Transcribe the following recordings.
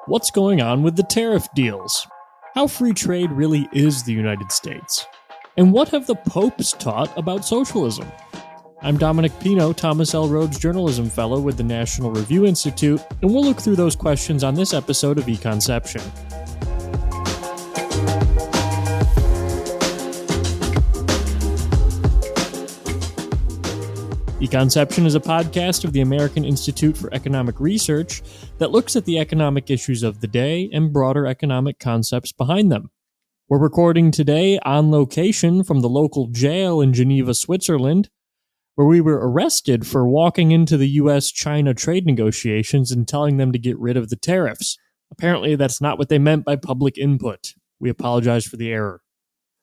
What's going on with the tariff deals? How free trade really is the United States? And what have the popes taught about socialism? I'm Dominic Pino, Thomas L. Rhodes Journalism Fellow with the National Review Institute, and we'll look through those questions on this episode of Econception. Econception is a podcast of the American Institute for Economic Research that looks at the economic issues of the day and broader economic concepts behind them. We're recording today on location from the local jail in Geneva, Switzerland, where we were arrested for walking into the U.S.-China trade negotiations and telling them to get rid of the tariffs. Apparently, that's not what they meant by public input. We apologize for the error.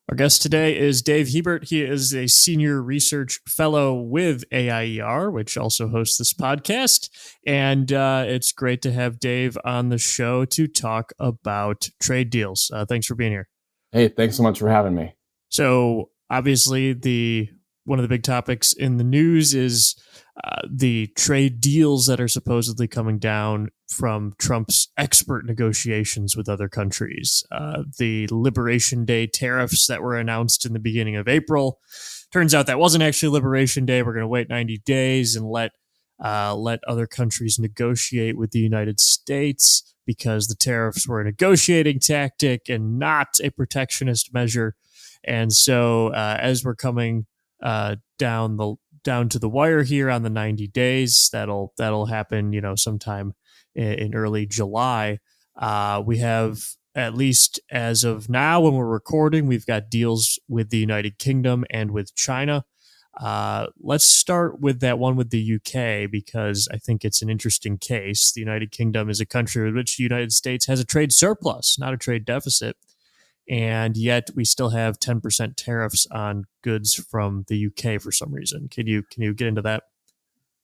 Our guest today is Dave Hebert. He is a senior research fellow with AIER, which also hosts this podcast. And it's great to have Dave on the show to talk about trade deals. Thanks for being here. Hey, thanks so much for having me. So obviously, one of the big topics in the news is the trade deals that are supposedly coming down from Trump's expert negotiations with other countries. The Liberation Day tariffs that were announced in the beginning of April. Turns out that wasn't actually Liberation Day. We're going to wait 90 days and let other countries negotiate with the United States because the tariffs were a negotiating tactic and not a protectionist measure. And so as we're coming down to the wire here on the 90 days, that'll happen, sometime in early July. We have, at least as of now when we're recording, we've got deals with the United Kingdom and with China. Let's start with that one with the UK, because I think it's an interesting case. The United Kingdom is a country with which the United States has a trade surplus, not a trade deficit. And yet we still have 10% tariffs on goods from the UK for some reason. Can you get into that?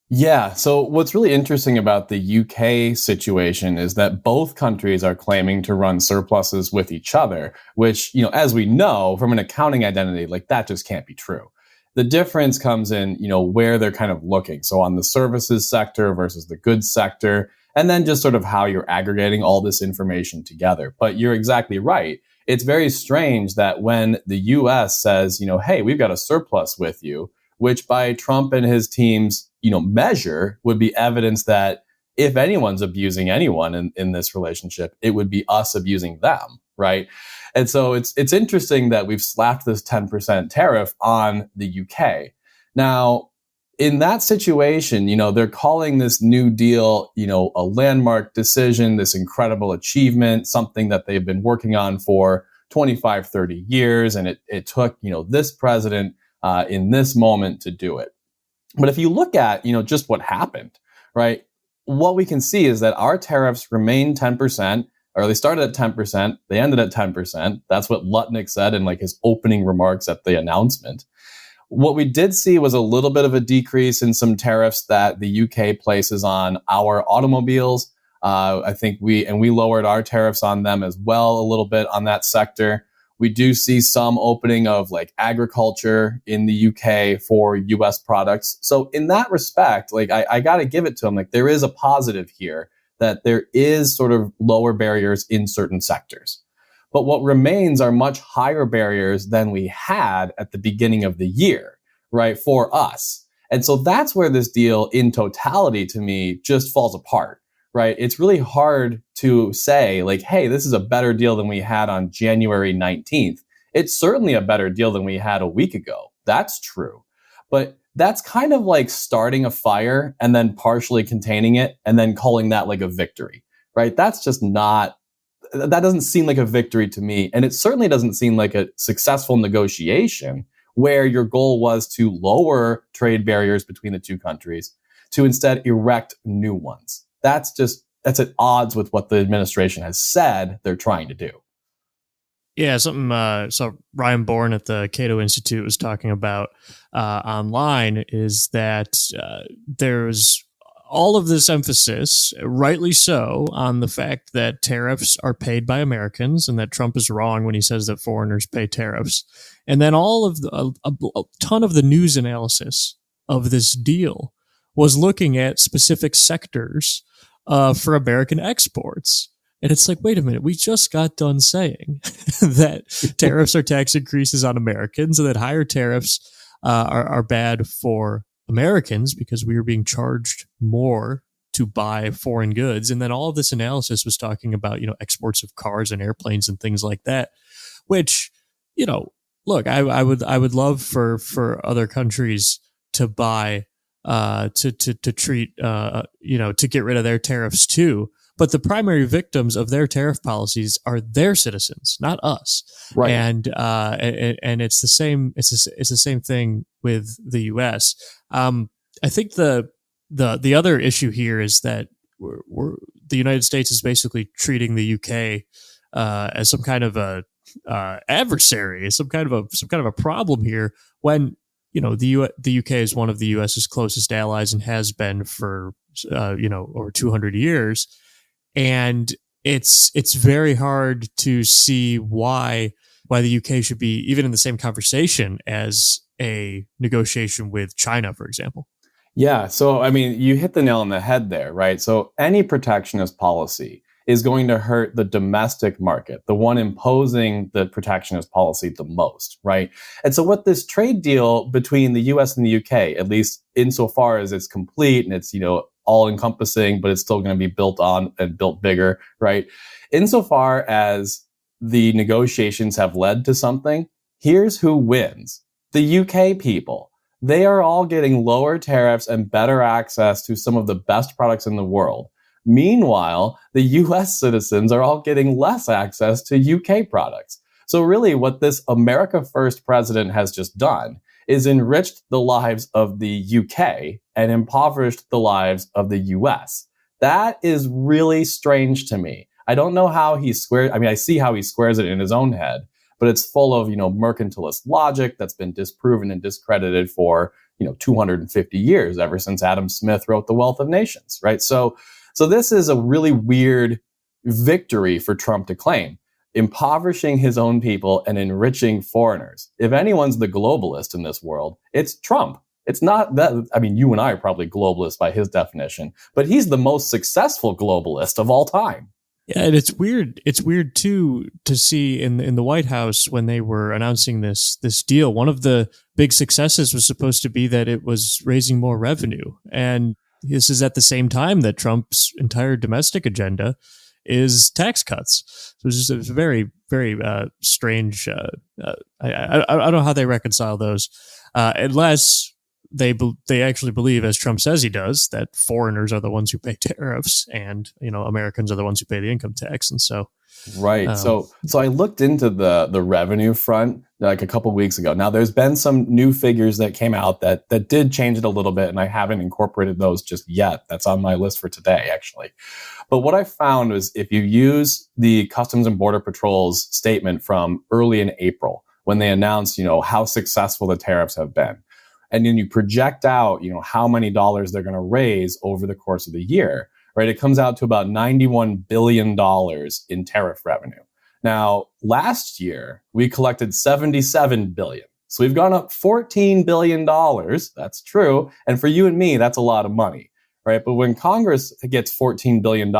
Yeah. So what's really interesting about the UK situation is that both countries are claiming to run surpluses with each other, which, as we know from an accounting identity, like that just can't be true. The difference comes in, where they're kind of looking. So on the services sector versus the goods sector, and then just sort of how you're aggregating all this information together. But you're exactly right. It's very strange that when the U.S. says, hey, we've got a surplus with you, which by Trump and his team's, measure would be evidence that if anyone's abusing anyone in this relationship, it would be us abusing them, right? And so it's interesting that we've slapped this 10% tariff on the UK. Now, in that situation, they're calling this new deal, a landmark decision, this incredible achievement, something that they've been working on for 25, 30 years. And it took, this president in this moment to do it. But if you look at, just what happened, right, what we can see is that our tariffs remain 10%, or they started at 10%, they ended at 10%. That's what Lutnick said in his opening remarks at the announcement. What we did see was a little bit of a decrease in some tariffs that the UK places on our automobiles. I think we lowered our tariffs on them as well, a little bit on that sector. We do see some opening of agriculture in the UK for US products. So in that respect, I got to give it to them. There is a positive here that there is sort of lower barriers in certain sectors. But what remains are much higher barriers than we had at the beginning of the year, right, for us. And so that's where this deal in totality to me just falls apart, right? It's really hard to say hey, this is a better deal than we had on January 19th. It's certainly a better deal than we had a week ago. That's true. But that's kind of like starting a fire and then partially containing it and then calling that a victory, right? That's just not, that doesn't seem like a victory to me. And it certainly doesn't seem like a successful negotiation where your goal was to lower trade barriers between the two countries to instead erect new ones. That's at odds with what the administration has said they're trying to do. Yeah, something so Ryan Bourne at the Cato Institute was talking about online is that there's all of this emphasis, rightly so, on the fact that tariffs are paid by Americans and that Trump is wrong when he says that foreigners pay tariffs. And then all of a ton of the news analysis of this deal was looking at specific sectors for American exports. And it's like, wait a minute, we just got done saying that tariffs are tax increases on Americans and that higher tariffs are bad for Americans because we are being charged more to buy foreign goods. And then all of this analysis was talking about, exports of cars and airplanes and things like that, which, look, I would love for other countries to buy, to treat, to get rid of their tariffs too. But the primary victims of their tariff policies are their citizens, not us. Right. And it's the same. It's the same thing with the U.S. I think the other issue here is that the United States is basically treating the UK as some kind of a adversary, some kind of a problem here. When the UK is one of the US's closest allies and has been for over 200 years. And it's very hard to see why the UK should be even in the same conversation as a negotiation with China, for example. Yeah. So, I mean, you hit the nail on the head there, right? So any protectionist policy is going to hurt the domestic market, the one imposing the protectionist policy the most, right? And so what this trade deal between the US and the UK, at least insofar as it's complete and it's, all encompassing, but it's still going to be built on and built bigger, right? Insofar as the negotiations have led to something, here's who wins. The UK people. They are all getting lower tariffs and better access to some of the best products in the world. Meanwhile, the US citizens are all getting less access to UK products. So really what this America First president has just done is enriched the lives of the UK and impoverished the lives of the US. That is really strange to me. I don't know how he squares, I see how he squares it in his own head, but it's full of, mercantilist logic that's been disproven and discredited for, 250 years, ever since Adam Smith wrote The Wealth of Nations, right? So this is a really weird victory for Trump to claim, impoverishing his own people and enriching foreigners. If anyone's the globalist in this world, it's Trump. It's not that, you and I are probably globalists by his definition, but he's the most successful globalist of all time. Yeah, and it's weird. It's weird too to see in the White House when they were announcing this deal. One of the big successes was supposed to be that it was raising more revenue, and this is at the same time that Trump's entire domestic agenda is tax cuts. So it's just a very, very strange. I don't know how they reconcile those, unless they actually believe, as Trump says he does, that foreigners are the ones who pay tariffs and Americans are the ones who pay the income tax. And so right. So I looked into the revenue front like a couple weeks ago. Now there's been some new figures that came out that did change it a little bit, and I haven't incorporated those just yet. That's on my list for today, actually. But what I found was if you use the Customs and Border Patrol's statement from early in April, when they announced, how successful the tariffs have been, and then you project out, how many dollars they're going to raise over the course of the year, right? It comes out to about $91 billion in tariff revenue. Now, last year, we collected $77 billion. So we've gone up $14 billion. That's true. And for you and me, that's a lot of money, right? But when Congress gets $14 billion,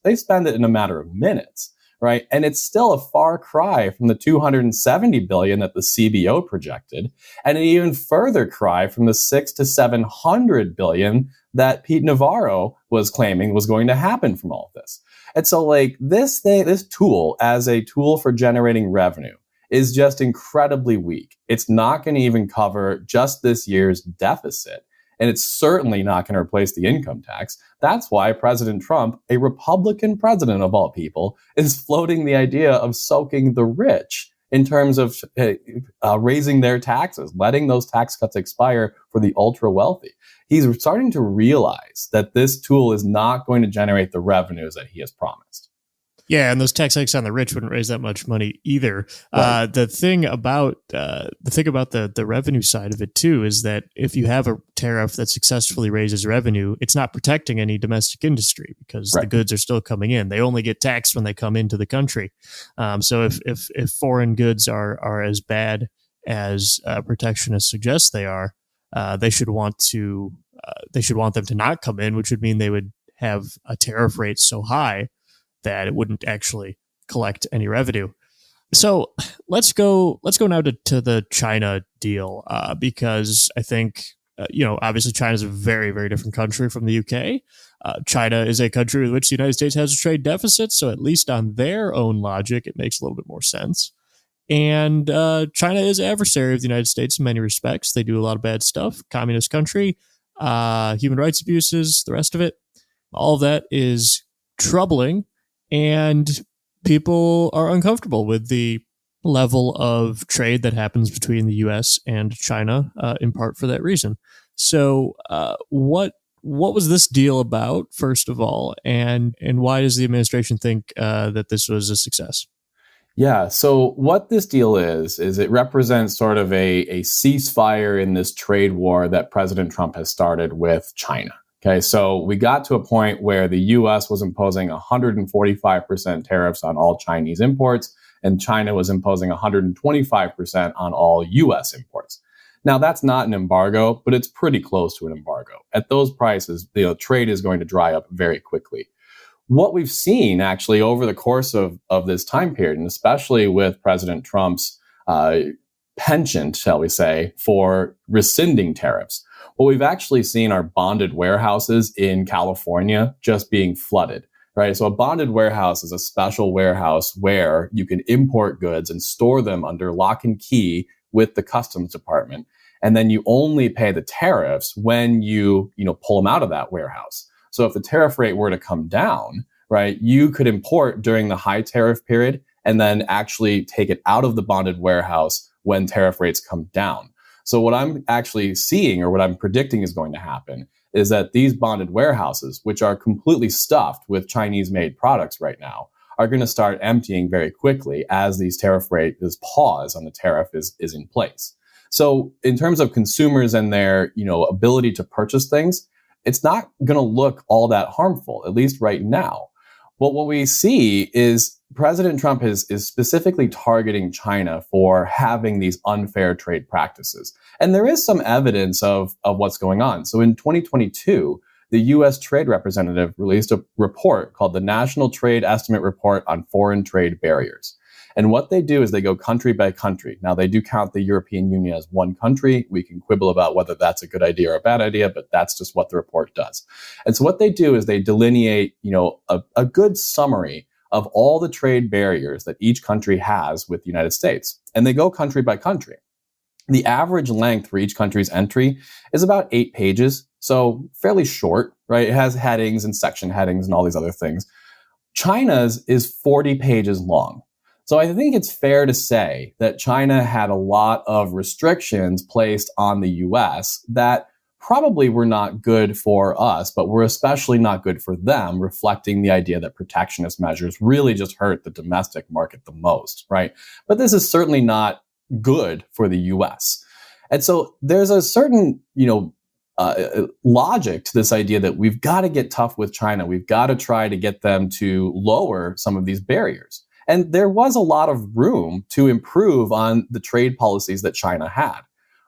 they spend it in a matter of minutes, right? And it's still a far cry from the $270 billion that the CBO projected, and an even further cry from the $600 to $700 billion that Pete Navarro was claiming was going to happen from all of this. And so this tool as a tool for generating revenue is just incredibly weak. It's not going to even cover just this year's deficit. And it's certainly not going to replace the income tax. That's why President Trump, a Republican president of all people, is floating the idea of soaking the rich in terms of raising their taxes, letting those tax cuts expire for the ultra wealthy. He's starting to realize that this tool is not going to generate the revenues that he has promised. Yeah, and those tax hikes on the rich wouldn't raise that much money either. Right. The thing about the revenue side of it too is that if you have a tariff that successfully raises revenue, it's not protecting any domestic industry because the goods are still coming in. They only get taxed when they come into the country. So if foreign goods are as bad as protectionists suggest they are, they should want them to not come in, which would mean they would have a tariff rate so high that it wouldn't actually collect any revenue. So let's go now to the China deal, because I think, obviously China is a very, very different country from the UK. China is a country with which the United States has a trade deficit. So at least on their own logic, it makes a little bit more sense. And China is an adversary of the United States in many respects. They do a lot of bad stuff. Communist country, human rights abuses, the rest of it. All of that is troubling, and people are uncomfortable with the level of trade that happens between the U.S. and China, in part for that reason. So, what was this deal about, first of all, and why does the administration think that this was a success? Yeah, so what this deal is it represents sort of a ceasefire in this trade war that President Trump has started with China. Okay, so we got to a point where the U.S. was imposing 145% tariffs on all Chinese imports, and China was imposing 125% on all U.S. imports. Now, that's not an embargo, but it's pretty close to an embargo. At those prices, trade is going to dry up very quickly. What we've seen actually over the course of this time period, and especially with President Trump's penchant, shall we say, for rescinding tariffs, what we've actually seen are bonded warehouses in California just being flooded, right? So a bonded warehouse is a special warehouse where you can import goods and store them under lock and key with the Customs Department. And then you only pay the tariffs when you pull them out of that warehouse. So if the tariff rate were to come down, right, you could import during the high tariff period and then actually take it out of the bonded warehouse when tariff rates come down. So what I'm actually seeing, or what I'm predicting is going to happen, is that these bonded warehouses, which are completely stuffed with Chinese-made products right now, are going to start emptying very quickly as these tariff rate, this pause on the tariff is in place. So in terms of consumers and their ability to purchase things, it's not going to look all that harmful, at least right now. But what we see is President Trump is specifically targeting China for having these unfair trade practices. And there is some evidence of what's going on. So in 2022, the U.S. Trade Representative released a report called the National Trade Estimate Report on Foreign Trade Barriers. And what they do is they go country by country. Now, they do count the European Union as one country. We can quibble about whether that's a good idea or a bad idea, but that's just what the report does. And so what they do is they delineate, a good summary of all the trade barriers that each country has with the United States. And they go country by country. The average length for each country's entry is about 8 pages, so fairly short, right? It has headings and section headings and all these other things. China's is 40 pages long. So I think it's fair to say that China had a lot of restrictions placed on the U.S. that probably were not good for us, but were especially not good for them, reflecting the idea that protectionist measures really just hurt the domestic market the most, right? But this is certainly not good for the U.S. And so there's a certain, logic to this idea that we've got to get tough with China. We've got to try to get them to lower some of these barriers. And there was a lot of room to improve on the trade policies that China had.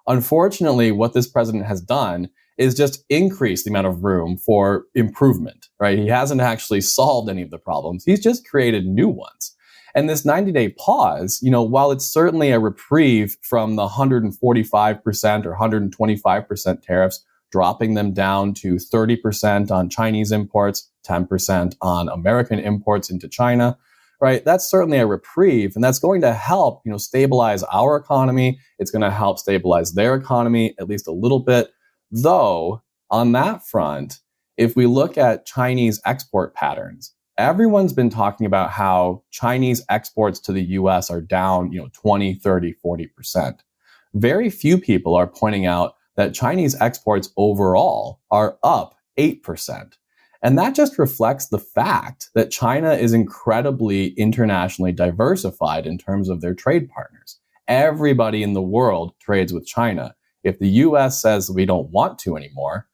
Unfortunately, what this president has done is just increase the amount of room for improvement, right? He hasn't actually solved any of the problems. He's just created new ones. And this 90-day pause, while it's certainly a reprieve from the 145% or 125% tariffs, dropping them down to 30% on Chinese imports, 10% on American imports into China, right? That's certainly a reprieve, and that's going to help, stabilize our economy. It's going to help stabilize their economy at least a little bit. Though, on that front, if we look at Chinese export patterns, everyone's been talking about how Chinese exports to the U.S. are down, 20, 30, 40%. Very few people are pointing out that Chinese exports overall are up 8%. And that just reflects the fact that China is incredibly internationally diversified in terms of their trade partners. Everybody in the world trades with China. If the US says we don't want to anymore,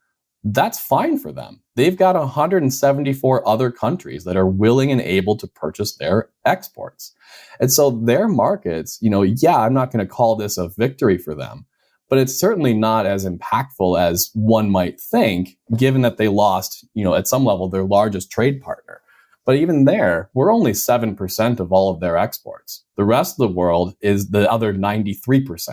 that's fine for them. They've got 174 other countries that are willing and able to purchase their exports. And so their markets, I'm not going to call this a victory for them, but it's certainly not as impactful as one might think, given that they lost, at some level, their largest trade partner. But even there, we're only 7% of all of their exports. The rest of the world is the other 93%.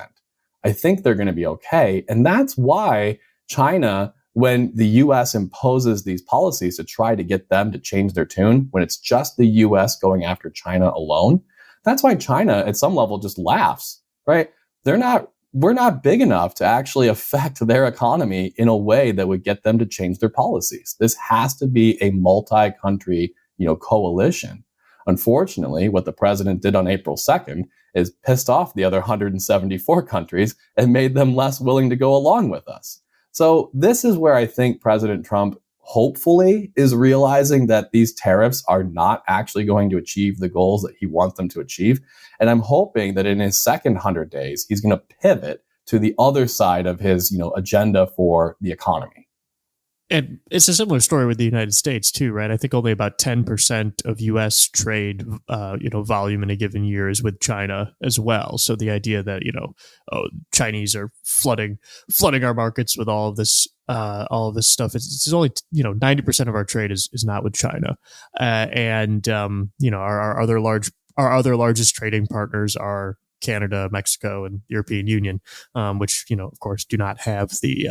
I think they're going to be okay. And that's why China, when the US imposes these policies to try to get them to change their tune, when it's just the US going after China alone, that's why China at some level just laughs, right? We're not big enough to actually affect their economy in a way that would get them to change their policies. This has to be a multi-country, coalition. Unfortunately, what the president did on April 2nd is pissed off the other 174 countries and made them less willing to go along with us. So this is where I think President Trump hopefully is realizing that these tariffs are not actually going to achieve the goals that he wants them to achieve. And I'm hoping that in his second 100 days, he's going to pivot to the other side of his, agenda for the economy. And it's a similar story with the United States too, right? I think only about 10% of U.S. trade, volume in a given year is with China as well. So the idea that Chinese are flooding our markets with all of this stuff, it's only 90% of our trade is not with China, our other largest trading partners are Canada, Mexico, and the European Union, which of course do not have the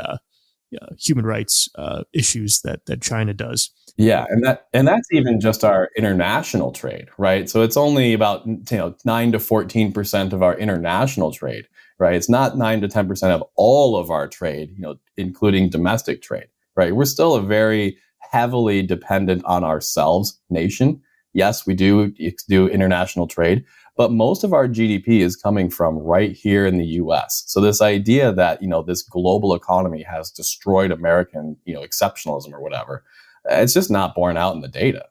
human rights issues that China does. Yeah, and that's even just our international trade, right? So it's only about 9 to 14% of our international trade, right? It's not 9 to 10% of all of our trade, including domestic trade, right? We're still a very heavily dependent on ourselves nation. Yes, we do international trade, but most of our GDP is coming from right here in the US. So this idea that, this global economy has destroyed American, exceptionalism or whatever, it's just not borne out in the data.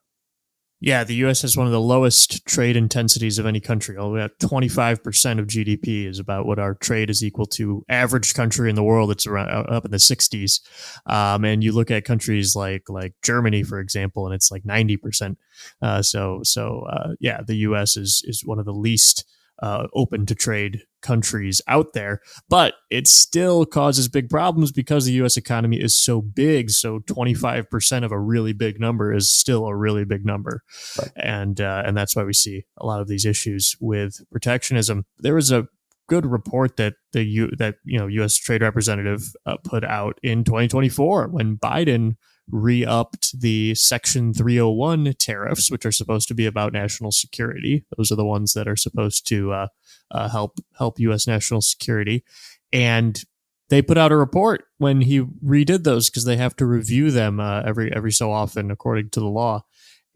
Yeah, the U.S. has one of the lowest trade intensities of any country. Only about 25% of GDP is about what our trade is equal to. Average country in the world, it's around up in the 60s. And you look at countries like Germany, for example, and it's like 90%. The U.S. is one of the least open to trade countries out there, but it still causes big problems because the U.S. economy is so big. So 25% of a really big number is still a really big number, right. And that's why we see a lot of these issues with protectionism. There was a good report that U.S. Trade Representative put out in 2024 when Biden re-upped the Section 301 tariffs, which are supposed to be about national security. Those are the ones that are supposed to help U.S. national security. And they put out a report when he redid those because they have to review them every so often according to the law.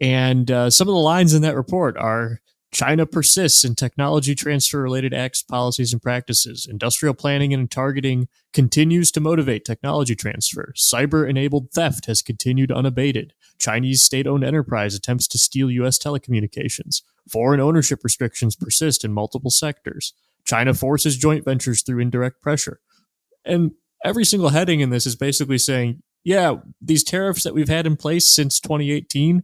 And some of the lines in that report are: China persists in technology transfer-related acts, policies, and practices. Industrial planning and targeting continues to motivate technology transfer. Cyber-enabled theft has continued unabated. Chinese state-owned enterprise attempts to steal U.S. telecommunications. Foreign ownership restrictions persist in multiple sectors. China forces joint ventures through indirect pressure. And every single heading in this is basically saying, yeah, these tariffs that we've had in place since 2018,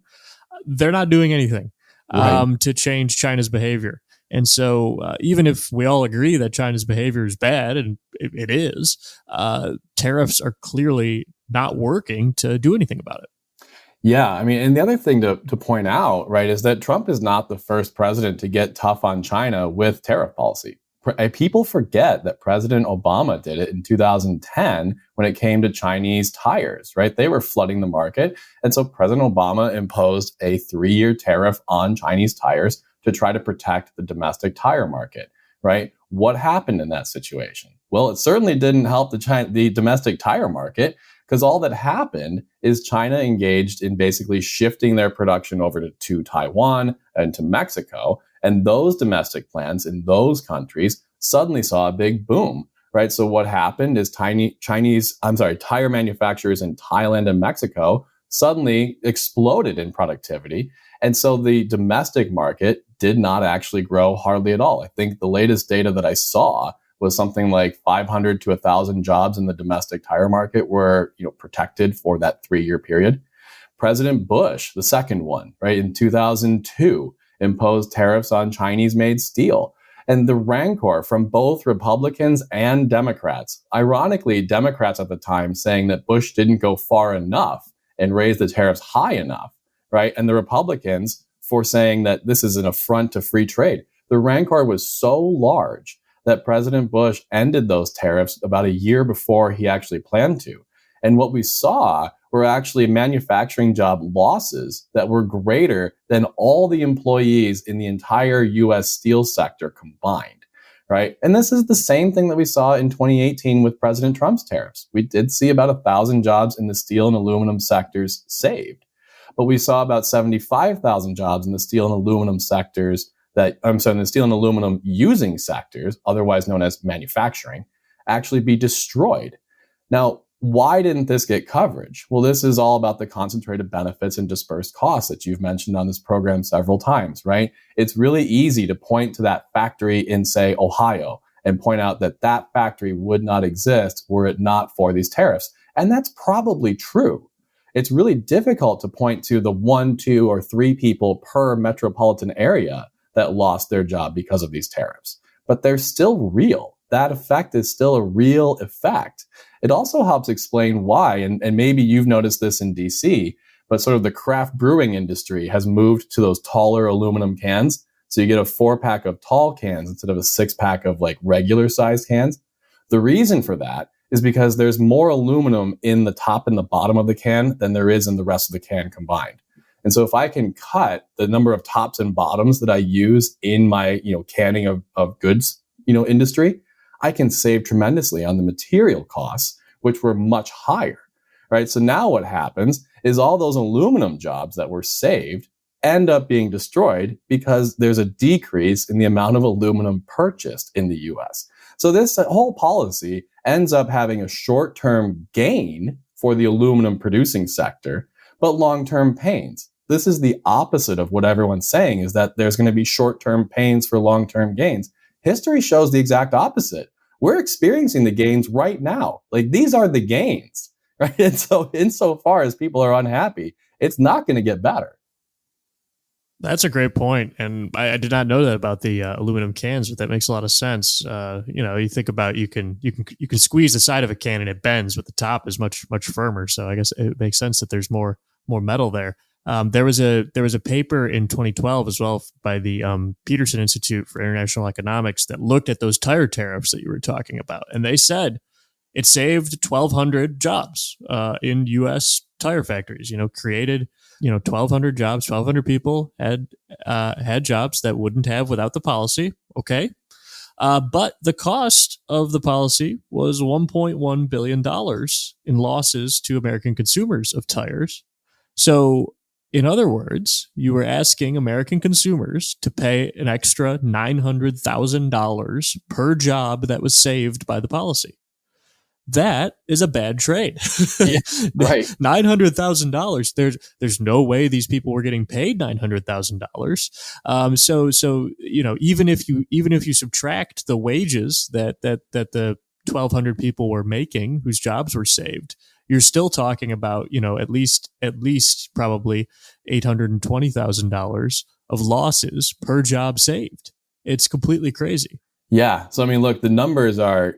they're not doing anything. Right. To change China's behavior. And so even if we all agree that China's behavior is bad, and it is, tariffs are clearly not working to do anything about it. Yeah, I mean, and the other thing to point out, right, is that Trump is not the first president to get tough on China with tariff policy. People forget that President Obama did it in 2010 when it came to Chinese tires, right? They were flooding the market. And so President Obama imposed a 3-year tariff on Chinese tires to try to protect the domestic tire market, right? What happened in that situation? Well, it certainly didn't help the domestic tire market, because all that happened is China engaged in basically shifting their production over to Taiwan and to Mexico. And those domestic plants in those countries suddenly saw a big boom, right? So what happened is tire manufacturers in Thailand and Mexico suddenly exploded in productivity. And so the domestic market did not actually grow hardly at all. I think the latest data that I saw was something like 500 to 1,000 jobs in the domestic tire market were, protected for that 3-year period. President Bush, the second one, right, in 2002, imposed tariffs on Chinese-made steel. And the rancor from both Republicans and Democrats, ironically, Democrats at the time saying that Bush didn't go far enough and raise the tariffs high enough, right? And the Republicans for saying that this is an affront to free trade. The rancor was so large that President Bush ended those tariffs about a year before he actually planned to. And what we saw were actually manufacturing job losses that were greater than all the employees in the entire U.S. steel sector combined, right? And this is the same thing that we saw in 2018 with President Trump's tariffs. We did see about 1,000 jobs in the steel and aluminum sectors saved, but we saw about 75,000 jobs in the steel and aluminum sectors in the steel and aluminum using sectors, otherwise known as manufacturing, actually be destroyed. Now, why didn't this get coverage? Well, this is all about the concentrated benefits and dispersed costs that you've mentioned on this program several times, right? It's really easy to point to that factory in, say, Ohio and point out that that factory would not exist were it not for these tariffs. And that's probably true. It's really difficult to point to the 1, 2, or 3 people per metropolitan area that lost their job because of these tariffs. But they're still real. That effect is still a real effect. It also helps explain why, and maybe you've noticed this in DC, but sort of the craft brewing industry has moved to those taller aluminum cans. So you get a 4-pack of tall cans instead of a 6-pack of like regular sized cans. The reason for that is because there's more aluminum in the top and the bottom of the can than there is in the rest of the can combined. And so if I can cut the number of tops and bottoms that I use in my, canning of goods, industry, I can save tremendously on the material costs, which were much higher, right? So now what happens is all those aluminum jobs that were saved end up being destroyed because there's a decrease in the amount of aluminum purchased in the US. So this whole policy ends up having a short-term gain for the aluminum producing sector, but long-term pains. This is the opposite of what everyone's saying, is that there's going to be short-term pains for long-term gains. History shows the exact opposite. We're experiencing the gains right now. Like, these are the gains, right? And so insofar as people are unhappy, it's not going to get better. That's a great point. And I did not know that about the aluminum cans, but that makes a lot of sense. You think about, you can squeeze the side of a can and it bends, but the top is much firmer. So I guess it makes sense that there's more metal there. There was a paper in 2012 as well by the Peterson Institute for International Economics that looked at those tire tariffs that you were talking about, and they said it saved 1,200 jobs in U.S. tire factories. Created 1,200 jobs. 1,200 people had jobs that wouldn't have without the policy. Okay. But the cost of the policy was $1.1 billion in losses to American consumers of tires. So, in other words, you were asking American consumers to pay an extra $900,000 per job that was saved by the policy. That is a bad trade. Yeah, right. $900,000. There's no way these people were getting paid $900,000. So even if you subtract the wages that the 1,200 people were making whose jobs were saved, you're still talking about at least probably $820,000 of losses per job saved. It's completely crazy. Yeah. So look, the numbers are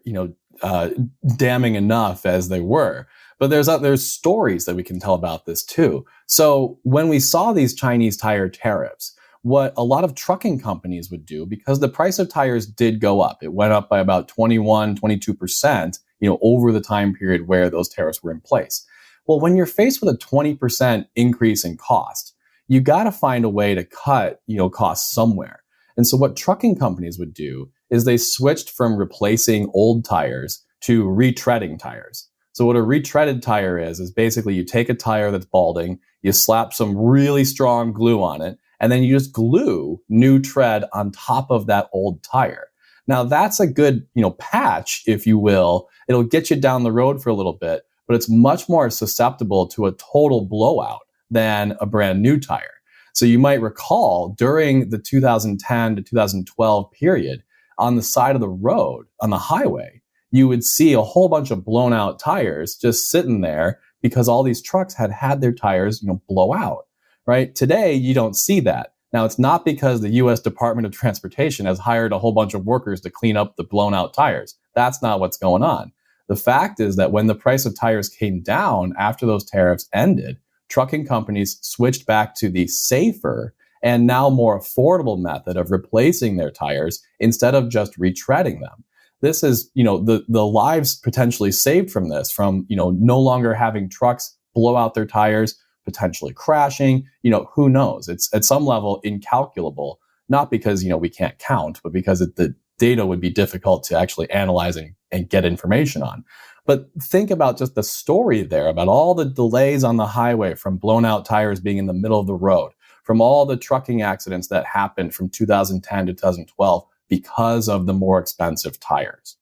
damning enough as they were, but there's stories that we can tell about this too. So when we saw these Chinese tire tariffs, what a lot of trucking companies would do, because the price of tires did go up, it went up by about 22%, over the time period where those tariffs were in place. Well, when you're faced with a 20% increase in cost, you got to find a way to cut, costs somewhere. And so what trucking companies would do is they switched from replacing old tires to retreading tires. So what a retreaded tire is basically you take a tire that's balding, you slap some really strong glue on it, and then you just glue new tread on top of that old tire. Now that's a good, patch, if you will. It'll get you down the road for a little bit, but it's much more susceptible to a total blowout than a brand new tire. So you might recall during the 2010 to 2012 period, on the side of the road, on the highway, you would see a whole bunch of blown out tires just sitting there because all these trucks had their tires, blow out, right? Today, you don't see that. Now, it's not because the U.S. Department of Transportation has hired a whole bunch of workers to clean up the blown out tires. That's not what's going on. The fact is that when the price of tires came down after those tariffs ended, trucking companies switched back to the safer and now more affordable method of replacing their tires instead of just retreading them. This is, the lives potentially saved from this, from, no longer having trucks blow out their tires, potentially crashing, who knows? It's at some level incalculable, not because, we can't count, but because the data would be difficult to actually analyze and get information on. But think about just the story there, about all the delays on the highway from blown out tires being in the middle of the road, from all the trucking accidents that happened from 2010 to 2012 because of the more expensive tires.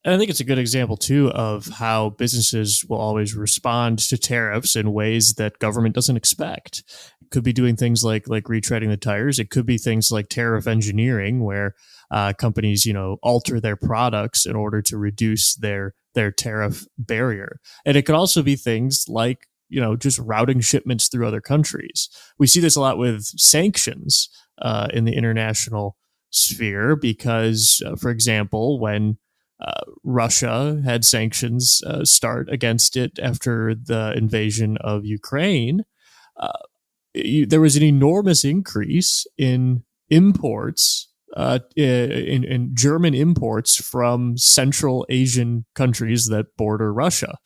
And I think it's a good example, too, of how businesses will always respond to tariffs in ways that government doesn't expect. It could be doing things like retreading the tires. It could be things like tariff engineering, where companies, alter their products in order to reduce their tariff barrier. And it could also be things like, just routing shipments through other countries. We see this a lot with sanctions in the international sphere because, for example, when Russia had sanctions start against it after the invasion of Ukraine, there was an enormous increase in imports, in German imports from Central Asian countries that border Russia.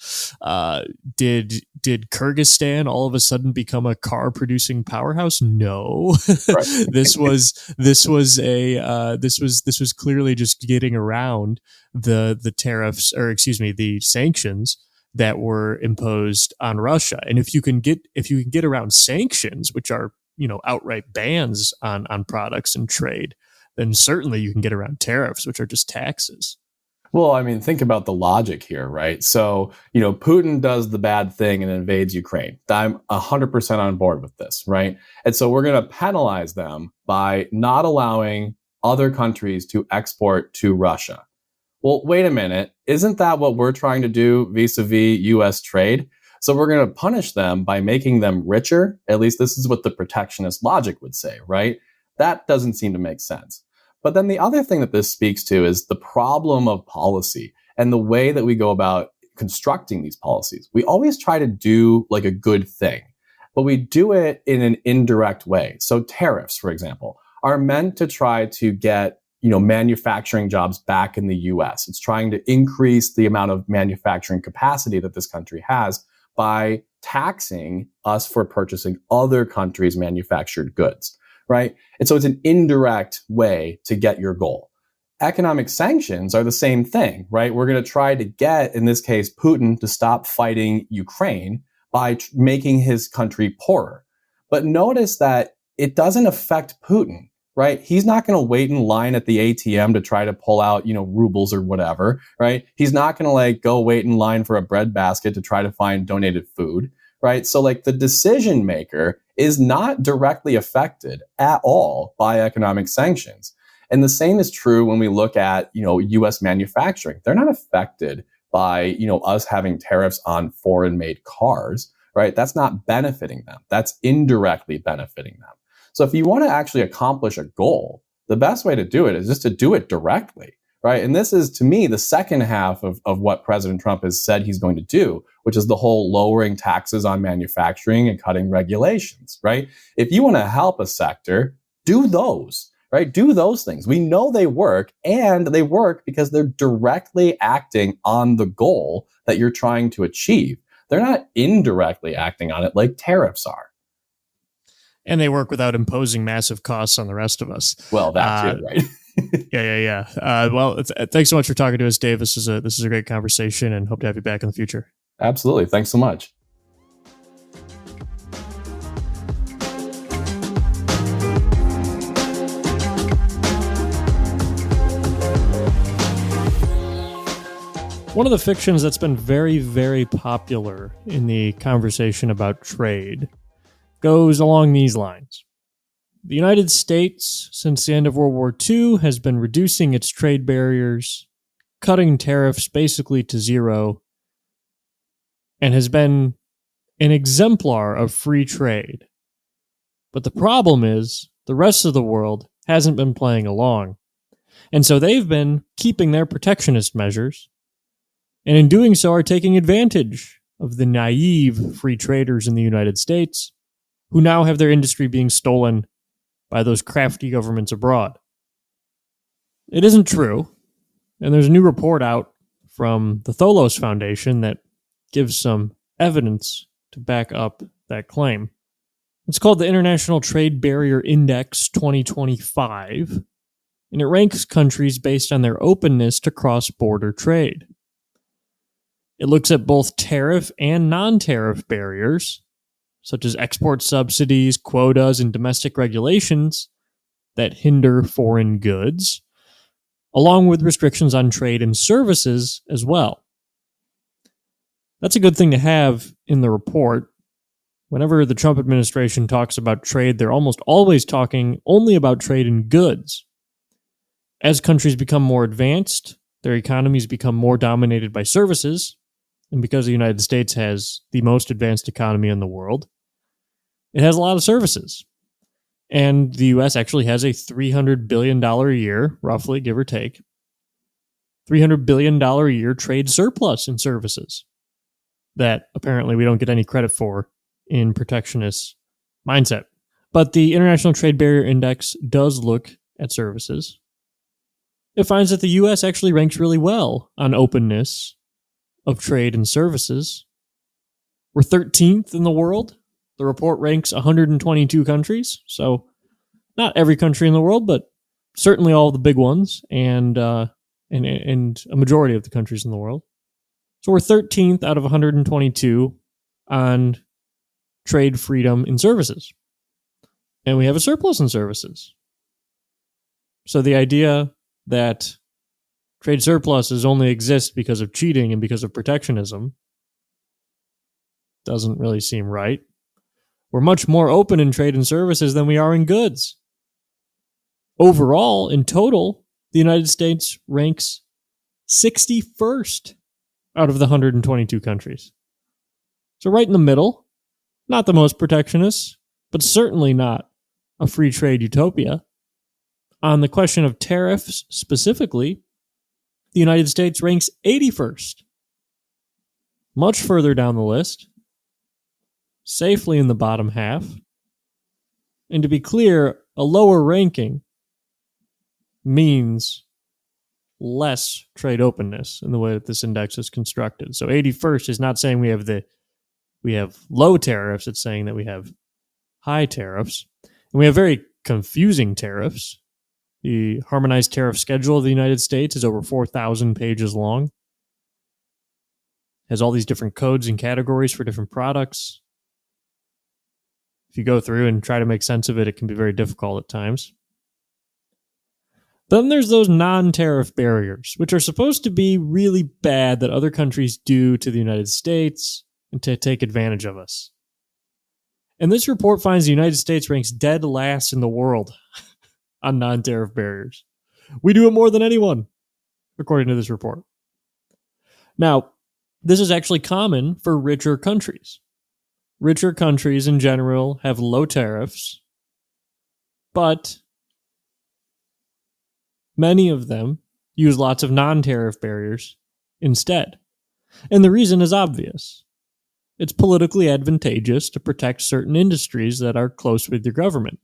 Did Kyrgyzstan all of a sudden become a car producing powerhouse? No. Right. This was clearly just getting around the tariffs, or excuse me, the sanctions that were imposed on Russia. And if you can get around sanctions, which are, outright bans on products and trade, then certainly you can get around tariffs, which are just taxes. Well, I mean, think about the logic here, right? So, Putin does the bad thing and invades Ukraine. I'm 100% on board with this, right? And so we're going to penalize them by not allowing other countries to export to Russia. Well, wait a minute. Isn't that what we're trying to do vis-a-vis U.S. trade? So we're going to punish them by making them richer. At least this is what the protectionist logic would say, right? That doesn't seem to make sense. But then the other thing that this speaks to is the problem of policy and the way that we go about constructing these policies. We always try to do like a good thing, but we do it in an indirect way. So tariffs, for example, are meant to try to get, manufacturing jobs back in the US. It's trying to increase the amount of manufacturing capacity that this country has by taxing us for purchasing other countries' manufactured goods. Right? And so it's an indirect way to get your goal. Economic sanctions are the same thing, right? We're going to try to get, in this case, Putin to stop fighting Ukraine by making his country poorer. But notice that it doesn't affect Putin, right? He's not going to wait in line at the ATM to try to pull out, rubles or whatever, right? He's not going to go wait in line for a bread basket to try to find donated food, right? So the decision maker is not directly affected at all by economic sanctions. And the same is true when we look at, U.S. manufacturing. They're not affected by, us having tariffs on foreign made cars, right? That's not benefiting them. That's indirectly benefiting them. So if you want to actually accomplish a goal, the best way to do it is just to do it directly. Right. And this is, to me, the second half of what President Trump has said he's going to do, which is the whole lowering taxes on manufacturing and cutting regulations. Right. If you want to help a sector, do those. Right. Do those things. We know they work, and they work because they're directly acting on the goal that you're trying to achieve. They're not indirectly acting on it like tariffs are. And they work without imposing massive costs on the rest of us. Well, that too, right? Yeah. Thanks so much for talking to us, Dave. This is a great conversation, and hope to have you back in the future. Absolutely. Thanks so much. One of the fictions that's been very, very popular in the conversation about trade goes along these lines. The United States, since the end of World War II, has been reducing its trade barriers, cutting tariffs basically to zero, and has been an exemplar of free trade. But the problem is, the rest of the world hasn't been playing along. And so they've been keeping their protectionist measures, and in doing so are taking advantage of the naive free traders in the United States who now have their industry being stolen by those crafty governments abroad. It isn't true, and there's a new report out from the Tholos Foundation that gives some evidence to back up that claim. It's called the International Trade Barrier Index 2025, and it ranks countries based on their openness to cross-border trade. It looks at both tariff and non-tariff barriers, such as export subsidies, quotas, and domestic regulations that hinder foreign goods, along with restrictions on trade and services as well. That's a good thing to have in the report. Whenever the Trump administration talks about trade, they're almost always talking only about trade in goods. As countries become more advanced, their economies become more dominated by services, and because the United States has the most advanced economy in the world, it has a lot of services. And the U.S. actually has a $300 billion a year, roughly, give or take, $300 billion a year trade surplus in services that apparently we don't get any credit for in protectionist mindset. But the International Trade Barrier Index does look at services. It finds that the U.S. actually ranks really well on openness of trade and services. We're 13th in the world. The report ranks 122 countries, so not every country in the world, but certainly all the big ones and a majority of the countries in the world. So we're 13th out of 122 on trade freedom in services. And we have a surplus in services. So the idea that trade surpluses only exist because of cheating and because of protectionism doesn't really seem right. We're much more open in trade and services than we are in goods. Overall, in total, the United States ranks 61st out of the 122 countries. So right in the middle, not the most protectionist, but certainly not a free trade utopia. On the question of tariffs specifically, the United States ranks 81st. Much further down the list, safely in the bottom half. And to be clear, a lower ranking means less trade openness in the way that this index is constructed. So 81st is not saying we have low tariffs, it's saying that we have high tariffs. And we have very confusing tariffs. The harmonized tariff schedule of the United States is over 4,000 pages long. Has all these different codes and categories for different products. If you go through and try to make sense of it, it can be very difficult at times. Then there's those non-tariff barriers, which are supposed to be really bad that other countries do to the United States and to take advantage of us. And this report finds the United States ranks dead last in the world on non-tariff barriers. We do it more than anyone, according to this report. Now, this is actually common for richer countries. Richer countries in general have low tariffs, but many of them use lots of non-tariff barriers instead. And the reason is obvious. It's politically advantageous to protect certain industries that are close with your government.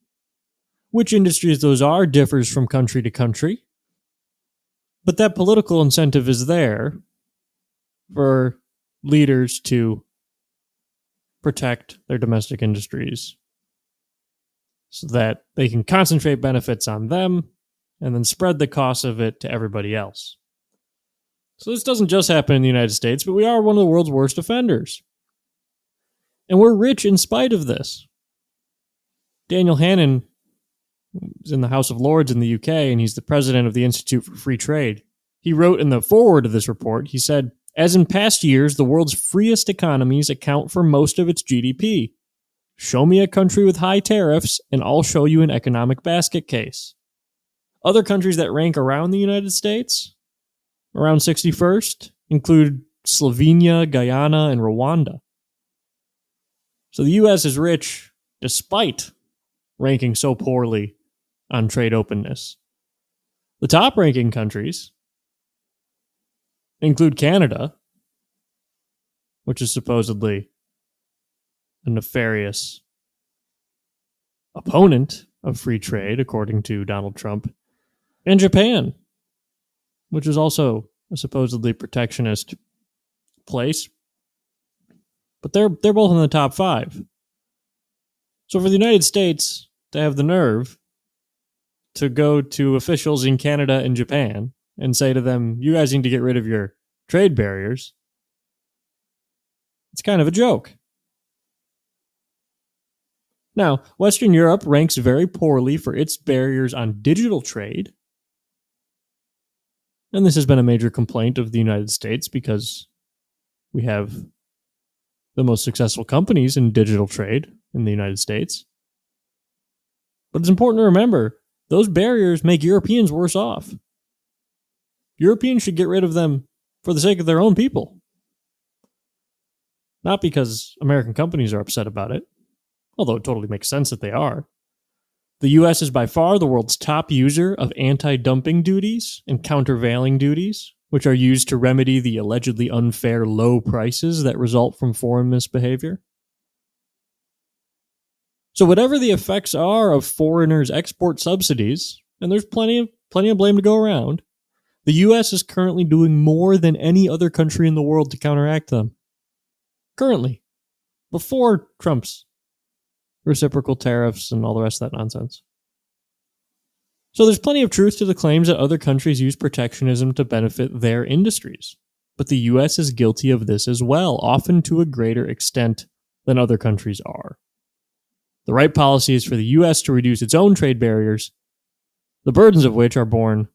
Which industries those are differs from country to country, but that political incentive is there for leaders to protect their domestic industries so that they can concentrate benefits on them and then spread the cost of it to everybody else. So this doesn't just happen in the United States, but we are one of the world's worst offenders. And we're rich in spite of this. Daniel Hannan is in the House of Lords in the UK, and he's the president of the Institute for Free Trade. He wrote in the foreword of this report, he said, "As in past years, the world's freest economies account for most of its GDP. Show me a country with high tariffs, and I'll show you an economic basket case." Other countries that rank around the United States, around 61st, include Slovenia, Guyana, and Rwanda. So the U.S. is rich despite ranking so poorly on trade openness. The top-ranking countries include Canada, which is supposedly a nefarious opponent of free trade, according to Donald Trump, and Japan, which is also a supposedly protectionist place. But they're both in the top 5. So for the United States to have the nerve to go to officials in Canada and Japan and say to them, you guys need to get rid of your trade barriers, it's kind of a joke. Now, Western Europe ranks very poorly for its barriers on digital trade. And this has been a major complaint of the United States because we have the most successful companies in digital trade in the United States. But it's important to remember, those barriers make Europeans worse off. Europeans should get rid of them for the sake of their own people. Not because American companies are upset about it, although it totally makes sense that they are. The U.S. is by far the world's top user of anti-dumping duties and countervailing duties, which are used to remedy the allegedly unfair low prices that result from foreign misbehavior. So whatever the effects are of foreigners' export subsidies, and there's plenty of blame to go around, the U.S. is currently doing more than any other country in the world to counteract them. Currently. Before Trump's reciprocal tariffs and all the rest of that nonsense. So there's plenty of truth to the claims that other countries use protectionism to benefit their industries. But the U.S. is guilty of this as well, often to a greater extent than other countries are. The right policy is for the U.S. to reduce its own trade barriers, the burdens of which are borne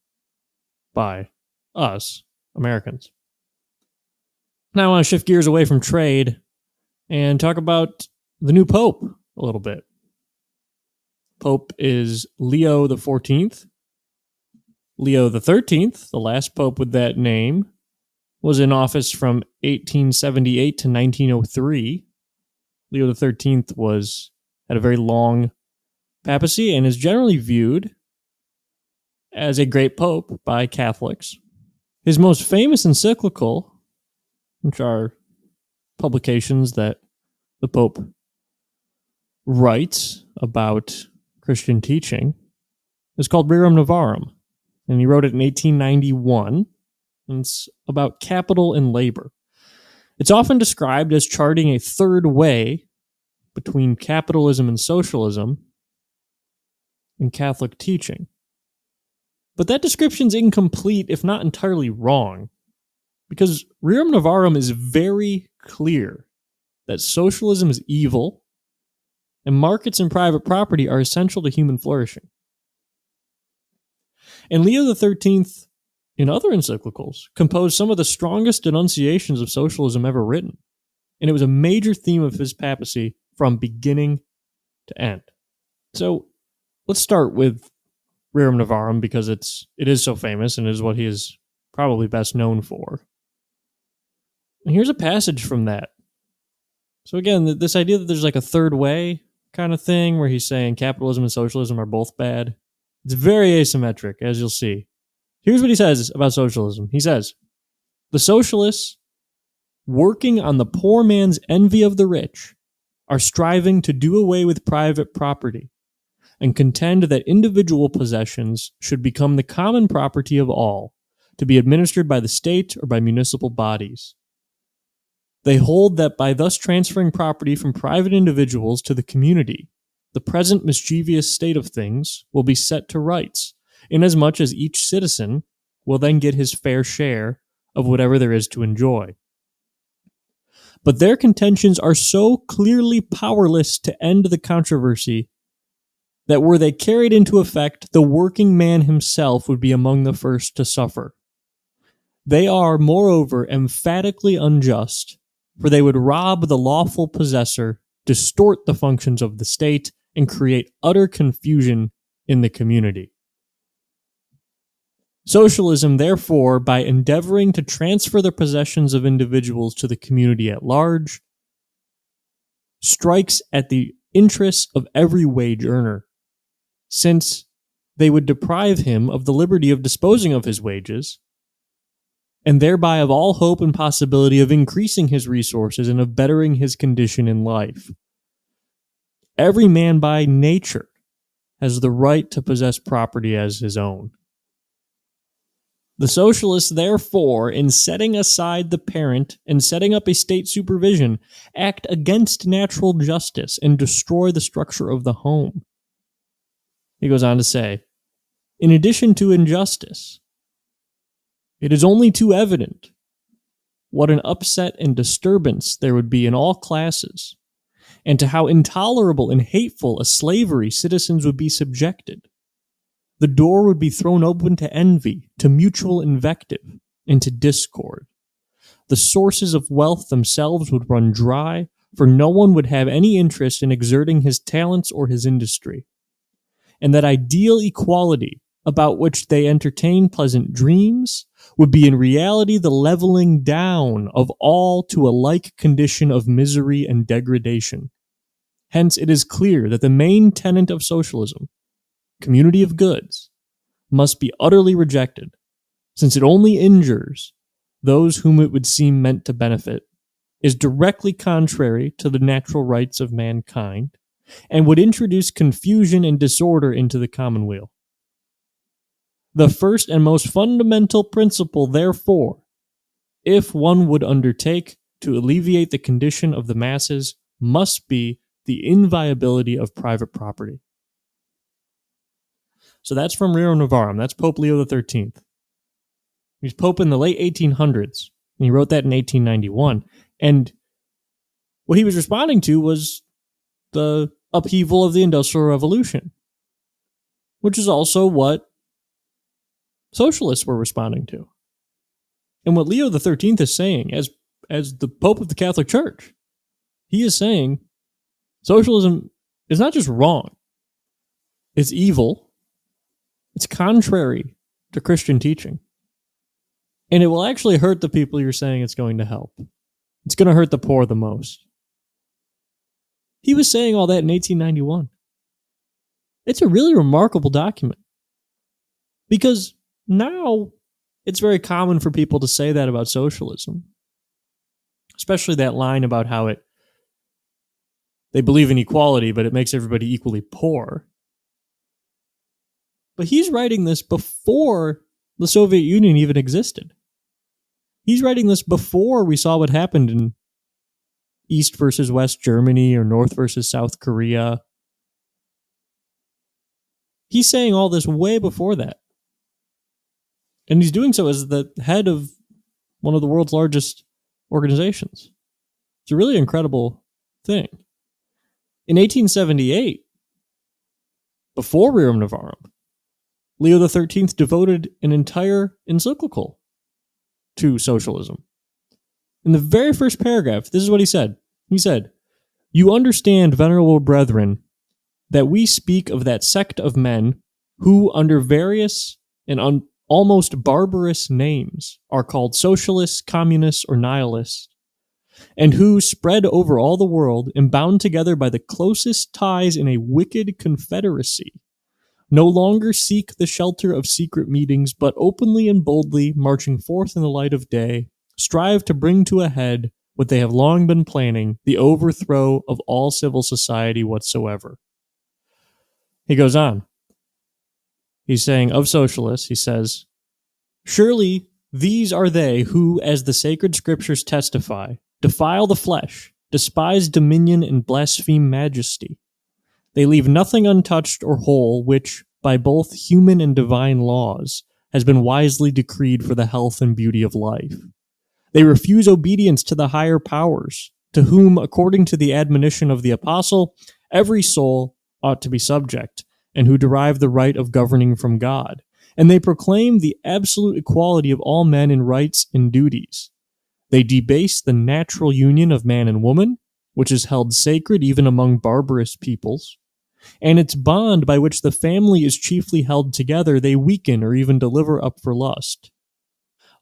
by us, Americans. Now I want to shift gears away from trade and talk about the new Pope a little bit. Pope is Leo the 14th. Leo the 13th, the last pope with that name, was in office from 1878 to 1903. Leo the 13th had a very long papacy and is generally viewed as a great pope by Catholics. His most famous encyclical, which are publications that the Pope writes about Christian teaching, is called Rerum Novarum, and he wrote it in 1891, and it's about capital and labor. It's often described as charting a third way between capitalism and socialism in Catholic teaching. But that description's incomplete, if not entirely wrong, because Rerum Novarum is very clear that socialism is evil and markets and private property are essential to human flourishing. And Leo XIII, in other encyclicals, composed some of the strongest denunciations of socialism ever written, and it was a major theme of his papacy from beginning to end. So let's start with Rerum Novarum because it is so famous and is what he is probably best known for. And here's a passage from that. So again, this idea that there's like a third way kind of thing where he's saying capitalism and socialism are both bad. It's very asymmetric, as you'll see. Here's what he says about socialism. He says, the socialists, working on the poor man's envy of the rich, are striving to do away with private property and contend that individual possessions should become the common property of all, to be administered by the state or by municipal bodies. They hold that by thus transferring property from private individuals to the community, the present mischievous state of things will be set to rights, inasmuch as each citizen will then get his fair share of whatever there is to enjoy. But their contentions are so clearly powerless to end the controversy that were they carried into effect, the working man himself would be among the first to suffer. They are, moreover, emphatically unjust, for they would rob the lawful possessor, distort the functions of the state, and create utter confusion in the community. Socialism, therefore, by endeavoring to transfer the possessions of individuals to the community at large, strikes at the interests of every wage earner, since they would deprive him of the liberty of disposing of his wages, and thereby of all hope and possibility of increasing his resources and of bettering his condition in life. Every man by nature has the right to possess property as his own. The socialists, therefore, in setting aside the parent and setting up a state supervision, act against natural justice and destroy the structure of the home. He goes on to say, in addition to injustice, it is only too evident what an upset and disturbance there would be in all classes, and to how intolerable and hateful a slavery citizens would be subjected. The door would be thrown open to envy, to mutual invective, and to discord. The sources of wealth themselves would run dry, for no one would have any interest in exerting his talents or his industry. And that ideal equality, about which they entertain pleasant dreams, would be in reality the leveling down of all to a like condition of misery and degradation. Hence it is clear that the main tenet of socialism, community of goods, must be utterly rejected, since it only injures those whom it would seem meant to benefit, is directly contrary to the natural rights of mankind, and would introduce confusion and disorder into the commonweal. The first and most fundamental principle, therefore, if one would undertake to alleviate the condition of the masses, must be the inviolability of private property. So that's from Rerum Novarum. That's Pope Leo XIII. He's Pope in the late 1800s, and he wrote that in 1891. And what he was responding to was the upheaval of the Industrial Revolution, which is also what socialists were responding to. And what Leo XIII is saying, as the Pope of the Catholic Church, he is saying socialism is not just wrong, it's evil, it's contrary to Christian teaching, and it will actually hurt the people you're saying it's going to help. It's going to hurt the poor the most. He was saying all that in 1891. It's a really remarkable document, because now it's very common for people to say that about socialism, especially that line about how they believe in equality, but it makes everybody equally poor. But he's writing this before the Soviet Union even existed. He's writing this before we saw what happened in East versus West Germany or North versus South Korea. He's saying all this way before that. And he's doing so as the head of one of the world's largest organizations. It's a really incredible thing. In 1878, before Rerum Novarum, Leo XIII devoted an entire encyclical to socialism. In the very first paragraph, this is what he said. He said, "You understand, venerable brethren, that we speak of that sect of men who, under various and almost barbarous names, are called socialists, communists, or nihilists, and who, spread over all the world and bound together by the closest ties in a wicked confederacy, no longer seek the shelter of secret meetings, but openly and boldly, marching forth in the light of day, strive to bring to a head what they have long been planning, the overthrow of all civil society whatsoever." He goes on. He's saying of socialists, he says, "Surely these are they who, as the sacred scriptures testify, defile the flesh, despise dominion, and blaspheme majesty. They leave nothing untouched or whole which, by both human and divine laws, has been wisely decreed for the health and beauty of life. They refuse obedience to the higher powers, to whom, according to the admonition of the apostle, every soul ought to be subject, and who derive the right of governing from God. And they proclaim the absolute equality of all men in rights and duties. They debase the natural union of man and woman, which is held sacred even among barbarous peoples, and its bond by which the family is chiefly held together they weaken or even deliver up for lust.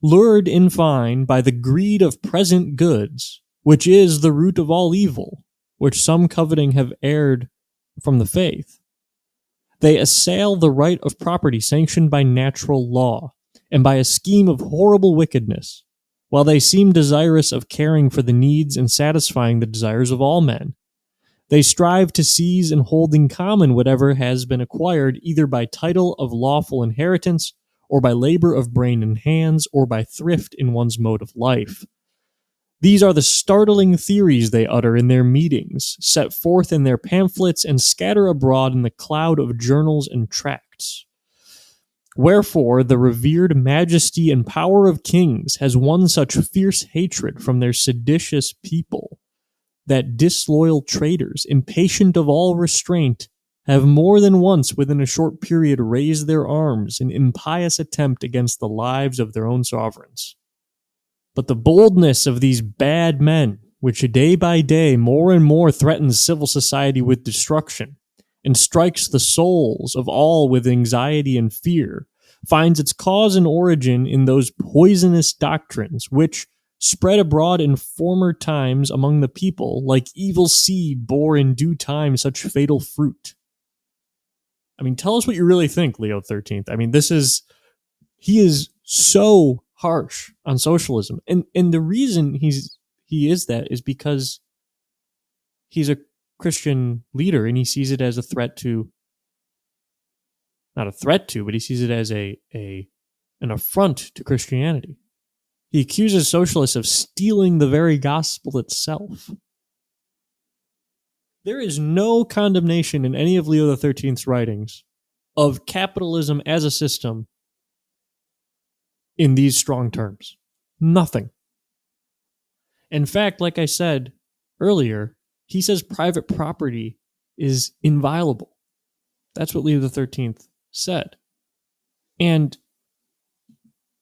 Lured, in fine, by the greed of present goods, which is the root of all evil, which some coveting have erred from the faith, they assail the right of property sanctioned by natural law, and by a scheme of horrible wickedness, while they seem desirous of caring for the needs and satisfying the desires of all men. They strive to seize and hold in common whatever has been acquired either by title of lawful inheritance, or by labor of brain and hands, or by thrift in one's mode of life. These are the startling theories they utter in their meetings, set forth in their pamphlets, and scatter abroad in the cloud of journals and tracts. Wherefore the revered majesty and power of kings has won such fierce hatred from their seditious people, that disloyal traitors, impatient of all restraint, have more than once within a short period raised their arms in impious attempt against the lives of their own sovereigns. But the boldness of these bad men, which day by day more and more threatens civil society with destruction, and strikes the souls of all with anxiety and fear, finds its cause and origin in those poisonous doctrines which, spread abroad in former times among the people, like evil seed bore in due time such fatal fruit. I mean, tell us what you really think, Leo XIII. I mean, he is so harsh on socialism. And the reason he is that is because he's a Christian leader and he sees it as a threat to, not a threat to, but he sees it as an affront to Christianity. He accuses socialists of stealing the very gospel itself. There is no condemnation in any of Leo XIII's writings of capitalism as a system in these strong terms. Nothing. In fact, like I said earlier, he says private property is inviolable. That's what Leo XIII said. And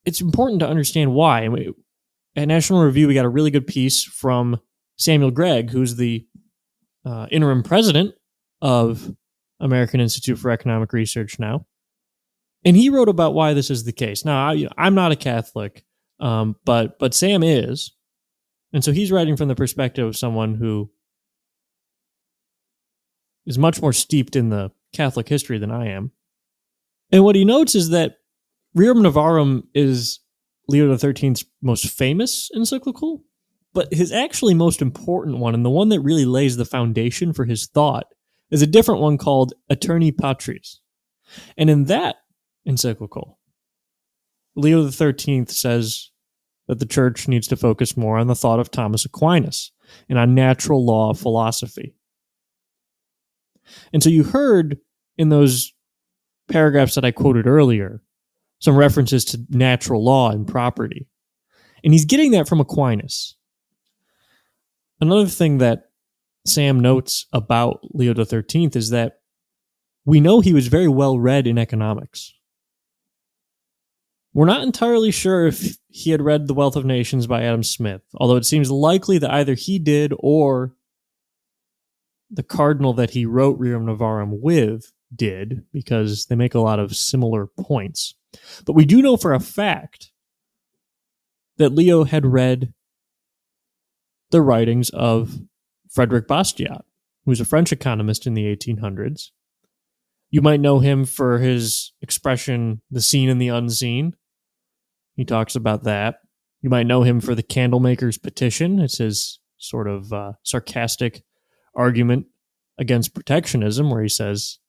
it's important to understand why. At National Review, we got a really good piece from Samuel Gregg, who's the interim president of American Institute for Economic Research now. And he wrote about why this is the case. Now, I'm not a Catholic, but Sam is. And so he's writing from the perspective of someone who is much more steeped in the Catholic history than I am. And what he notes is that Rerum Novarum is Leo XIII's most famous encyclical, but his actually most important one, and the one that really lays the foundation for his thought, is a different one called Aeterni Patris. And in that encyclical, Leo XIII says that the church needs to focus more on the thought of Thomas Aquinas and on natural law philosophy. And so you heard in those paragraphs that I quoted earlier some references to natural law and property. And he's getting that from Aquinas. Another thing that Sam notes about Leo XIII is that we know he was very well read in economics. We're not entirely sure if he had read The Wealth of Nations by Adam Smith, although it seems likely that either he did or the cardinal that he wrote Rerum Novarum with did, because they make a lot of similar points. But we do know for a fact that Leo had read the writings of Frederick Bastiat, who was a French economist in the 1800s. You might know him for his expression, the seen and the unseen. He talks about that. You might know him for the Candlemaker's Petition. It's his sort of sarcastic argument against protectionism, where he says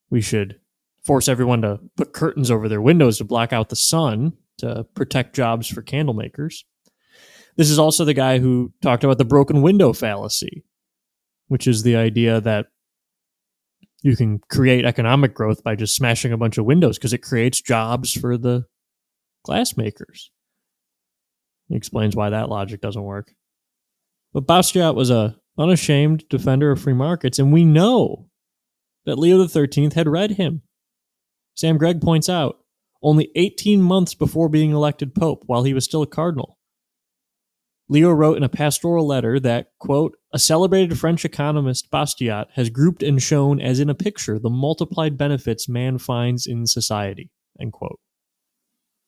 we should force everyone to put curtains over their windows to block out the sun to protect jobs for candlemakers. This is also the guy who talked about the broken window fallacy, which is the idea that you can create economic growth by just smashing a bunch of windows because it creates jobs for the glass makers. He explains why that logic doesn't work. But Bastiat was an unashamed defender of free markets, and we know that Leo XIII had read him. Sam Gregg points out, only 18 months before being elected pope, while he was still a cardinal, Leo wrote in a pastoral letter that, quote, a celebrated French economist, Bastiat, has grouped and shown as in a picture the multiplied benefits man finds in society, end quote.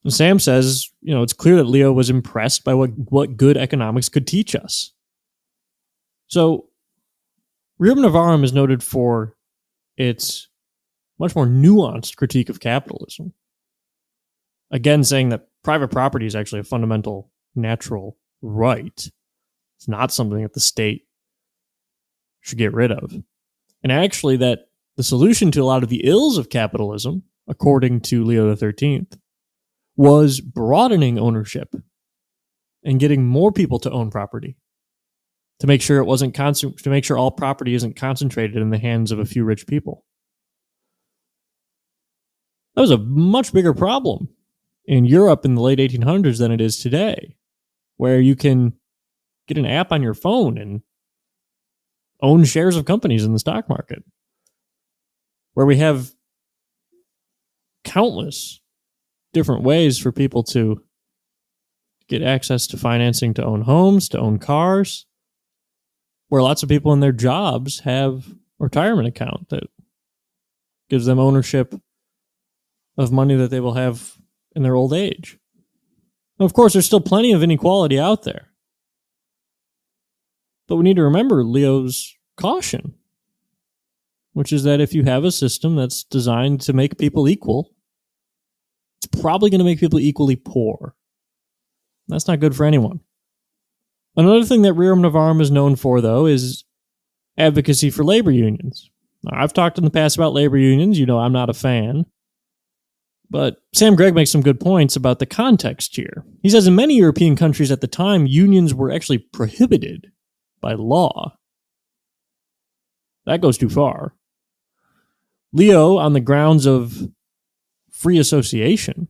And Sam says, it's clear that Leo was impressed by what good economics could teach us. So, Rerum Novarum is noted for its much more nuanced critique of capitalism. Again, saying that private property is actually a fundamental natural right. It's not something that the state should get rid of. And actually, that the solution to a lot of the ills of capitalism, according to Leo XIII, was broadening ownership and getting more people to own property, to make sure to make sure all property isn't concentrated in the hands of a few rich people. That was a much bigger problem in Europe in the late 1800s than it is today, where you can get an app on your phone and own shares of companies in the stock market, where we have countless different ways for people to get access to financing to own homes, to own cars, where lots of people in their jobs have a retirement account that gives them ownership of money that they will have in their old age. Now, of course, there's still plenty of inequality out there. But we need to remember Leo's caution, which is that if you have a system that's designed to make people equal, it's probably going to make people equally poor. That's not good for anyone. Another thing that Rerum Novarum is known for, though, is advocacy for labor unions. Now, I've talked in the past about labor unions. You know I'm not a fan. But Sam Gregg makes some good points about the context here. He says in many European countries at the time, unions were actually prohibited by law. That goes too far. Leo, on the grounds of free association,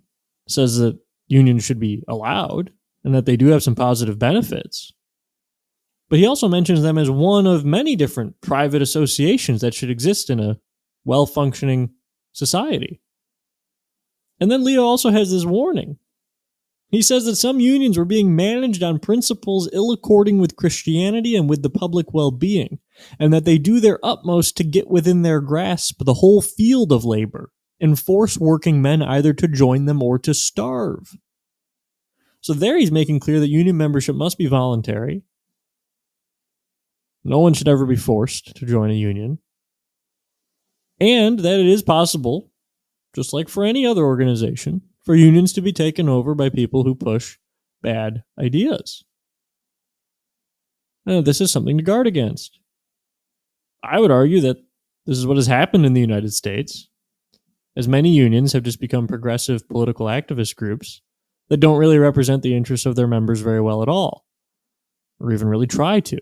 says that unions should be allowed and that they do have some positive benefits. But he also mentions them as one of many different private associations that should exist in a well-functioning society. And then Leo also has this warning. He says that some unions were being managed on principles ill-according with Christianity and with the public well-being, and that they do their utmost to get within their grasp the whole field of labor and force working men either to join them or to starve. So there he's making clear that union membership must be voluntary. No one should ever be forced to join a union. And that it is possible, just like for any other organization, for unions to be taken over by people who push bad ideas. And this is something to guard against. I would argue that this is what has happened in the United States, as many unions have just become progressive political activist groups that don't really represent the interests of their members very well at all, or even really try to.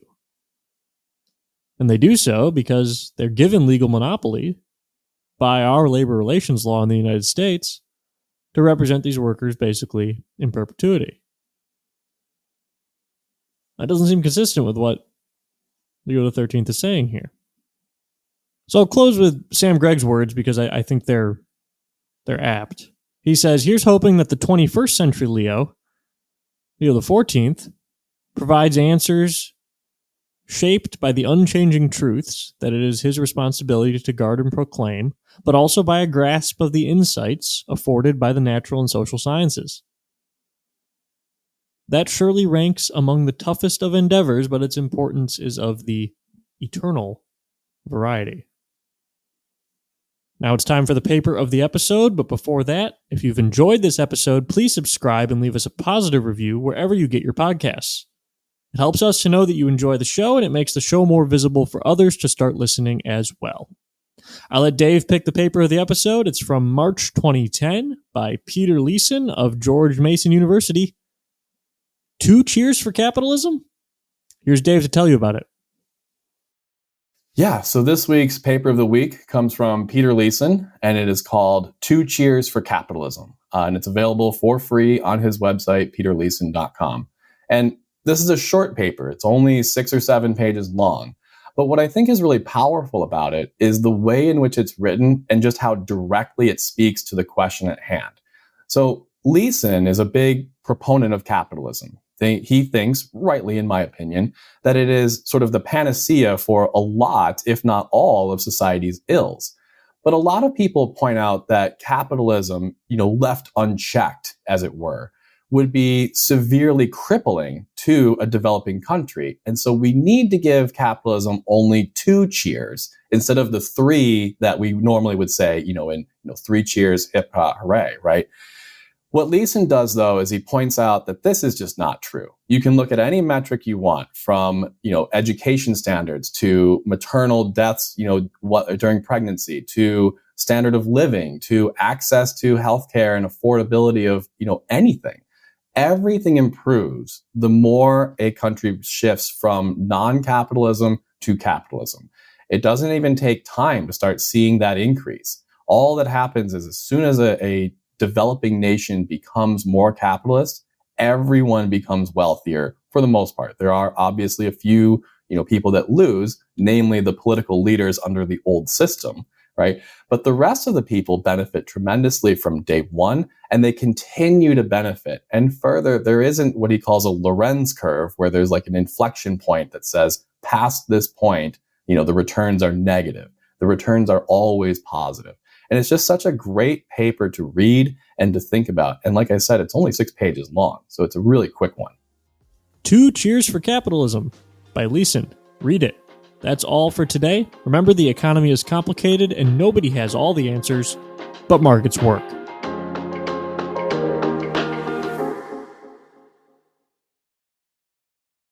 And they do so because they're given legal monopoly by our labor relations law in the United States to represent these workers basically in perpetuity. That doesn't seem consistent with what Leo XIII is saying here. So I'll close with Sam Gregg's words because I think they're apt. He says, here's hoping that the 21st century Leo XIV, provides answers shaped by the unchanging truths that it is his responsibility to guard and proclaim, but also by a grasp of the insights afforded by the natural and social sciences. That surely ranks among the toughest of endeavors, but its importance is of the eternal variety. Now it's time for the paper of the episode, but before that, if you've enjoyed this episode, please subscribe and leave us a positive review wherever you get your podcasts. It helps us to know that you enjoy the show, and it makes the show more visible for others to start listening as well. I'll let Dave pick the paper of the episode. It's from March 2010 by Peter Leeson of George Mason University. 2 cheers for capitalism? Here's Dave to tell you about it. Yeah, so this week's paper of the week comes from Peter Leeson, and it is called 2 Cheers for Capitalism. And it's available for free on his website, peterleeson.com. And this is a short paper. It's only 6 or 7 pages long. But what I think is really powerful about it is the way in which it's written and just how directly it speaks to the question at hand. So Leeson is a big proponent of capitalism. He thinks, rightly in my opinion, that it is sort of the panacea for a lot, if not all, of society's ills. But a lot of people point out that capitalism, left unchecked, as it were, would be severely crippling to a developing country. And so we need to give capitalism only 2 cheers instead of the 3 that we normally would say, in 3 cheers, hip hooray, right? What Leeson does, though, is he points out that this is just not true. You can look at any metric you want, from education standards to maternal deaths during pregnancy, to standard of living, to access to healthcare and affordability of anything. Everything improves the more a country shifts from non-capitalism to capitalism. It doesn't even take time to start seeing that increase. All that happens is as soon as a developing nation becomes more capitalist, everyone becomes wealthier for the most part. There are obviously a few, people that lose, namely the political leaders under the old system, right? But the rest of the people benefit tremendously from day one, and they continue to benefit. And further, there isn't what he calls a Lorenz curve, where there's like an inflection point that says, past this point, the returns are negative. The returns are always positive. And it's just such a great paper to read and to think about. And like I said, it's only 6 pages long, so it's a really quick one. 2 Cheers for Capitalism by Leeson. Read it. That's all for today. Remember, the economy is complicated and nobody has all the answers, but markets work.